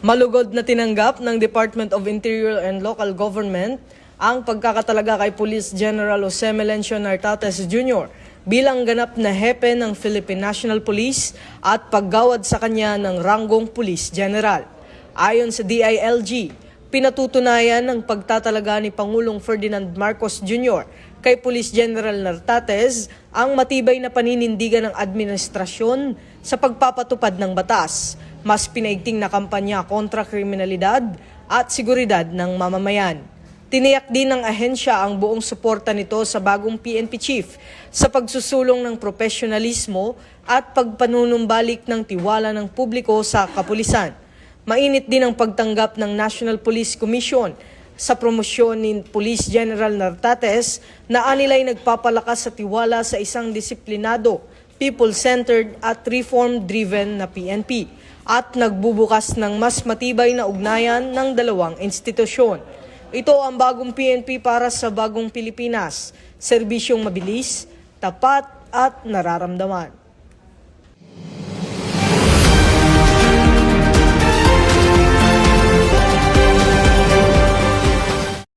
Malugod na tinanggap ng Department of Interior and Local Government ang pagkakatalaga kay Police General Jose Melencio Nartates Jr. bilang ganap na hepe ng Philippine National Police at paggawad sa kanya ng ranggong Police General. Ayon sa DILG, pinatutunayan ng pagtatalaga ni Pangulong Ferdinand Marcos Jr. kay Police General Nartates ang matibay na paninindigan ng administrasyon sa pagpapatupad ng batas, mas pinaigting na kampanya kontra kriminalidad at seguridad ng mamamayan. Tiniyak din ng ahensya ang buong suporta nito sa bagong PNP Chief sa pagsusulong ng profesionalismo at pagpanunumbalik ng tiwala ng publiko sa kapulisan. Mainit din ang pagtanggap ng National Police Commission sa promosyon ni Police General Nartates na anilay nagpapalakas sa tiwala sa isang disiplinado, people-centered at reform-driven na PNP at nagbubukas ng mas matibay na ugnayan ng dalawang institusyon. Ito ang bagong PNP para sa bagong Pilipinas, serbisyong mabilis, tapat at nararamdaman.